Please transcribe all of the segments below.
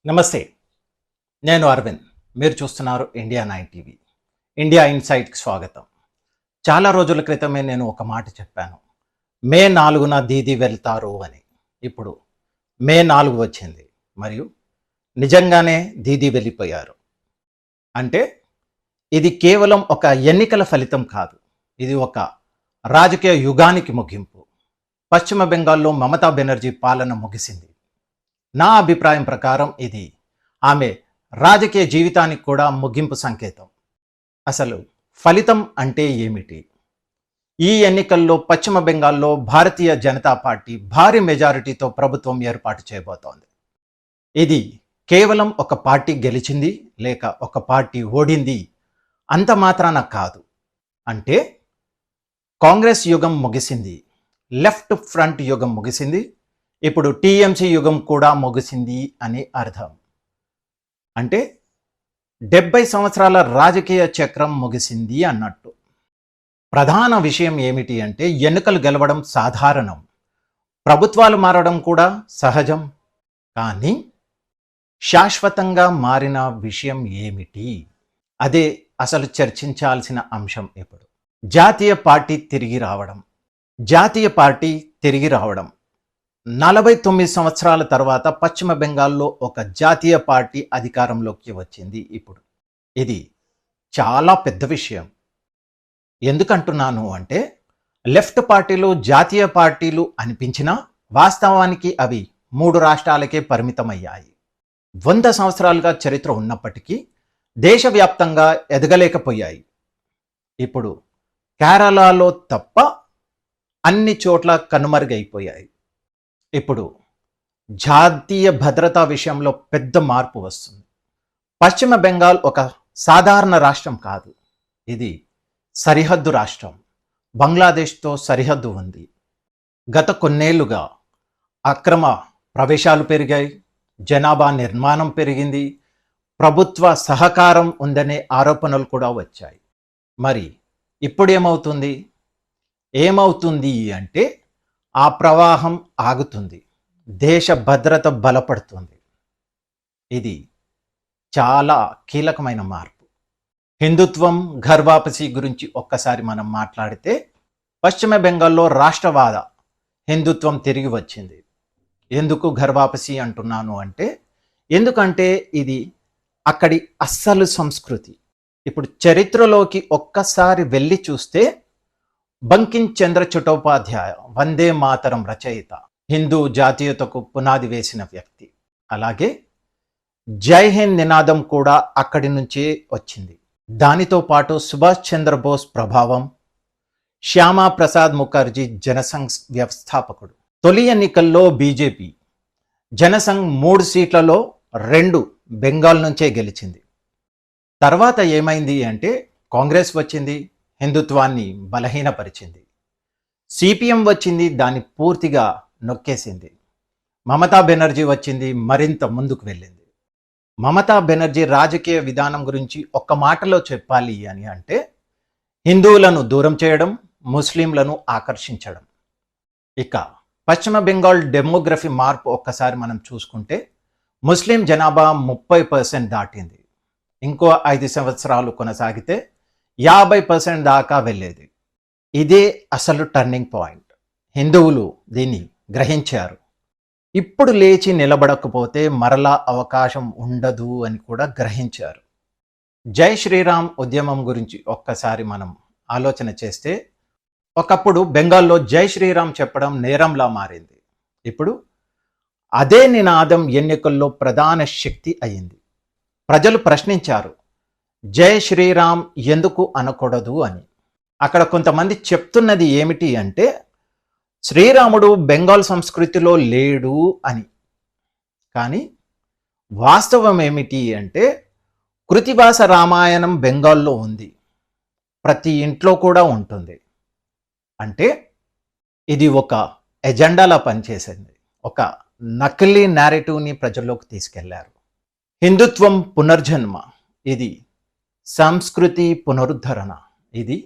నమస్తే. నేను అరవింద్. మీరు చూస్తున్నారు ఇండియా 9 టీవీ. ఇండియా ఇన్సైట్‌కి స్వాగతం. చాలా రోజుల క్రితమే నేను ఒక మాట చెప్పాను. మే 4న దీదీ వెళ్తారు అని. ఇప్పుడు మే 4 వచ్చింది. మరియు నిజంగానే దీదీ వెళ్ళిపోయారు. అంటే ఇది కేవలం ఒక ఎన్నికల ఫలితం కాదు. ఇది ఒక రాజకీయ యుగానికి ముగింపు. పశ్చిమ బెంగాల్లో మమతా బెనర్జీ పాలన ముగిసింది. నా అభిప్రాయం ప్రకారం ఇది ఆమె రాజకీయ జీవితానికి కూడా ముగింపు సంకేతం. అసలు ఫలితం అంటే ఏమిటి? ఈ ఎన్నికల్లో పశ్చిమ బెంగాల్లో భారతీయ జనతా పార్టీ భారీ మెజారిటీతో ప్రభుత్వం ఏర్పాటు చేయబోతోంది. ఇది కేవలం ఒక పార్టీ గెలిచింది లేక ఒక పార్టీ ఓడింది అంత మాత్రాన కాదు. అంటే కాంగ్రెస్ యుగం ముగిసింది, లెఫ్ట్ ఫ్రంట్ యుగం ముగిసింది, ఇప్పుడు టీఎంసీ యుగం కూడా ముగిసింది అని అర్థం. అంటే 70 సంవత్సరాల రాజకీయ చక్రం ముగిసింది అన్నట్టు. ప్రధాన విషయం ఏమిటి అంటే ఎన్నికలు గెలవడం సాధారణం, ప్రభుత్వాలు మారడం కూడా సహజం. కానీ శాశ్వతంగా మారిన విషయం ఏమిటి? అదే అసలు చర్చించాల్సిన అంశం. ఇప్పుడు జాతీయ పార్టీ తిరిగి రావడం. జాతీయ పార్టీ తిరిగి రావడం 49 సంవత్సరాల తర్వాత పశ్చిమ బెంగాల్లో ఒక జాతీయ పార్టీ అధికారంలోకి వచ్చింది. ఇప్పుడు ఇది చాలా పెద్ద విషయం. ఎందుకంటున్నాను అంటే లెఫ్ట్ పార్టీలు జాతీయ పార్టీలు అనిపించినా వాస్తవానికి అవి 3 రాష్ట్రాలకే పరిమితమయ్యాయి. 100 సంవత్సరాలుగా చరిత్ర ఉన్నప్పటికీ దేశవ్యాప్తంగా ఎదగలేకపోయాయి. ఇప్పుడు కేరళలో తప్ప అన్ని చోట్ల కనుమరుగైపోయాయి. ఇప్పుడు జాతీయ భద్రతా విషయంలో పెద్ద మార్పు వస్తుంది. పశ్చిమ బెంగాల్ ఒక సాధారణ రాష్ట్రం కాదు, ఇది సరిహద్దు రాష్ట్రం. బంగ్లాదేశ్తో సరిహద్దు ఉంది. గత కొన్నేళ్లుగా అక్రమ ప్రవేశాలు పెరిగాయి, జనాభా నిర్మాణం పెరిగింది, ప్రభుత్వ సహకారం ఉందనే ఆరోపణలు కూడా వచ్చాయి. మరి ఇప్పుడు ఏమవుతుంది అంటే ఆ ప్రవాహం ఆగుతుంది, దేశ భద్రత బలపడుతుంది. ఇది చాలా కీలకమైన మార్పు. హిందుత్వం, ఘర్ వాపసీ గురించి ఒక్కసారి మనం మాట్లాడితే పశ్చిమ బెంగాల్లో రాష్ట్రవాద హిందుత్వం తిరిగి వచ్చింది. ఎందుకు ఘర్ వాపసీ అంటున్నాను అంటే ఎందుకంటే ఇది అక్కడి అస్సలు సంస్కృతి. ఇప్పుడు చరిత్రలోకి ఒక్కసారి వెళ్ళి చూస్తే బంకిం చంద్ర చటోపాధ్యాయ వందే మాతరం రచయిత, హిందూ జాతీయతకు పునాది వేసిన వ్యక్తి. అలాగే జై హింద్ నినాదం కూడా అక్కడి నుంచే వచ్చింది. దానితో పాటు సుభాష్ చంద్రబోస్ ప్రభావం, శ్యామా ప్రసాద్ ముఖర్జీ జనసంఘ్ వ్యవస్థాపకుడు. తొలి ఎన్నికల్లో బీజేపీ జనసంఘ్ 3 సీట్లలో 2 బెంగాల్ నుంచే గెలిచింది. తర్వాత ఏమైంది అంటే కాంగ్రెస్ వచ్చింది, హిందుత్వాన్ని బలహీనపరిచింది. సిపిఎం వచ్చింది, దాన్ని పూర్తిగా నొక్కేసింది. మమతా బెనర్జీ వచ్చింది, మరింత ముందుకు వెళ్ళింది. మమతా బెనర్జీ రాజకీయ విధానం గురించి ఒక్క మాటలో చెప్పాలి అని అంటే హిందువులను దూరం చేయడం, ముస్లింలను ఆకర్షించడం. ఇక పశ్చిమ బెంగాల్ డెమోగ్రఫీ మార్పు ఒక్కసారి మనం చూసుకుంటే ముస్లిం జనాభా 30% దాటింది. ఇంకో 5 సంవత్సరాలు కొనసాగితే 50% దాకా వెళ్ళేది. ఇదే అసలు టర్నింగ్ పాయింట్. హిందువులు దీన్ని గ్రహించారు. ఇప్పుడు లేచి నిలబడకపోతే మరలా అవకాశం ఉండదు అని కూడా గ్రహించారు. జై శ్రీరామ్ ఉద్యమం గురించి ఒక్కసారి మనం ఆలోచన చేస్తే ఒకప్పుడు బెంగాల్లో జై శ్రీరామ్ చెప్పడం నేరంలా మారింది. ఇప్పుడు అదే నినాదం ఎన్నికల్లో ప్రధాన శక్తి అయింది. ప్రజలు ప్రశ్నించారు, జై శ్రీరామ్ ఎందుకు అనకూడదు అని. అక్కడ కొంతమంది చెప్తున్నది ఏమిటి అంటే శ్రీరాముడు బెంగాల్ సంస్కృతిలో లేడు అని. కానీ వాస్తవం ఏమిటి అంటే కృతివాస రామాయణం బెంగాల్లో ఉంది, ప్రతి ఇంట్లో కూడా ఉంటుంది. అంటే ఇది ఒక ఎజెండాలా పనిచేసింది. ఒక నకిలీ నేరేటివ్ని ప్రజల్లోకి తీసుకెళ్లారు. హిందుత్వం పునర్జన్మ, ఇది సంస్కృతి పునరుద్ధరణ, ఇది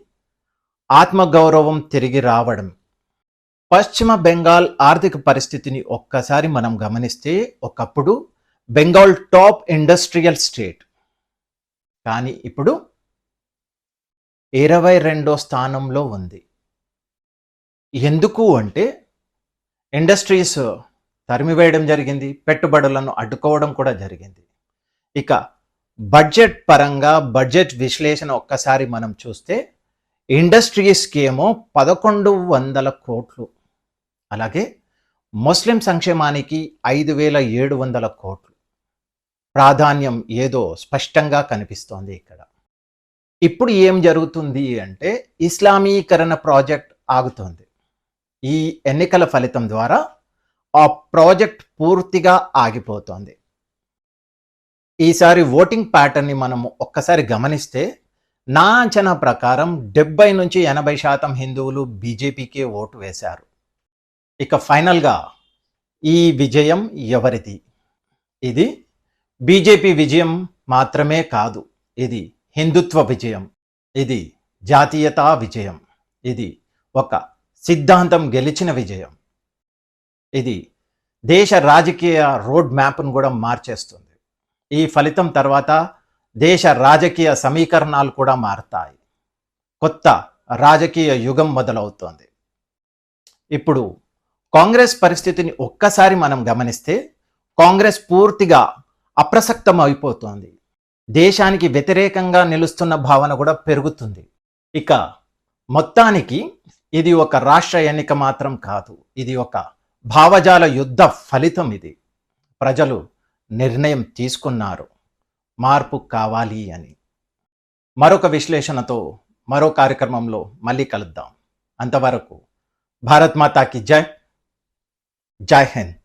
ఆత్మగౌరవం తిరిగి రావడం. పశ్చిమ బెంగాల్ ఆర్థిక పరిస్థితిని ఒక్కసారి మనం గమనిస్తే ఒకప్పుడు బెంగాల్ టాప్ ఇండస్ట్రియల్ స్టేట్. కానీ ఇప్పుడు 22వ స్థానంలో ఉంది. ఎందుకు అంటే ఇండస్ట్రీస్ తరిమివేయడం జరిగింది, పెట్టుబడులను అడ్డుకోవడం కూడా జరిగింది. ఇక బడ్జెట్ పరంగా బడ్జెట్ విశ్లేషణ ఒక్కసారి మనం చూస్తే ఇండస్ట్రీస్కి ఏమో 1100 కోట్లు, అలాగే ముస్లిం సంక్షేమానికి 5700 కోట్లు. ప్రాధాన్యం ఏదో స్పష్టంగా కనిపిస్తోంది ఇక్కడ. ఇప్పుడు ఏం జరుగుతుంది అంటే ఇస్లామీకరణ ప్రాజెక్ట్ ఆగుతోంది. ఈ ఎన్నికల ఫలితం ద్వారా ఆ ప్రాజెక్ట్ పూర్తిగా ఆగిపోతోంది. ఈసారి ఓటింగ్ ప్యాటర్న్ని మనం ఒక్కసారి గమనిస్తే నా అంచనా ప్రకారం 70 నుంచి 80% హిందువులు బీజేపీకే ఓటు వేశారు. ఇక ఫైనల్గా ఈ విజయం ఎవరిది? ఇది బీజేపీ విజయం మాత్రమే కాదు, ఇది హిందుత్వ విజయం, ఇది జాతీయతా విజయం, ఇది ఒక సిద్ధాంతం గెలిచిన విజయం, ఇది దేశ రాజకీయ రోడ్ మ్యాప్ను కూడా మార్చేస్తుంది. ఈ ఫలితం తర్వాత దేశ రాజకీయ సమీకరణాలు కూడా మారతాయి. కొత్త రాజకీయ యుగం మొదలవుతోంది. ఇప్పుడు కాంగ్రెస్ పరిస్థితిని ఒక్కసారి మనం గమనిస్తే కాంగ్రెస్ పూర్తిగా అప్రసక్తం అయిపోతోంది. దేశానికి వ్యతిరేకంగా నిలుస్తున్న భావన కూడా పెరుగుతుంది. ఇక మొత్తానికి ఇది ఒక రాష్ట్ర ఎన్నిక మాత్రం కాదు, ఇది ఒక భావజాల యుద్ధ ఫలితం. ఇది ప్రజలు నిర్ణయం తీసుకున్నారు, మార్పు కావాలి అని. మరొక విశ్లేషణతో మరో కార్యక్రమంలో మళ్ళీ కలుద్దాం. అంతవరకు భారత్ మాతాకి జై, జై హింద్.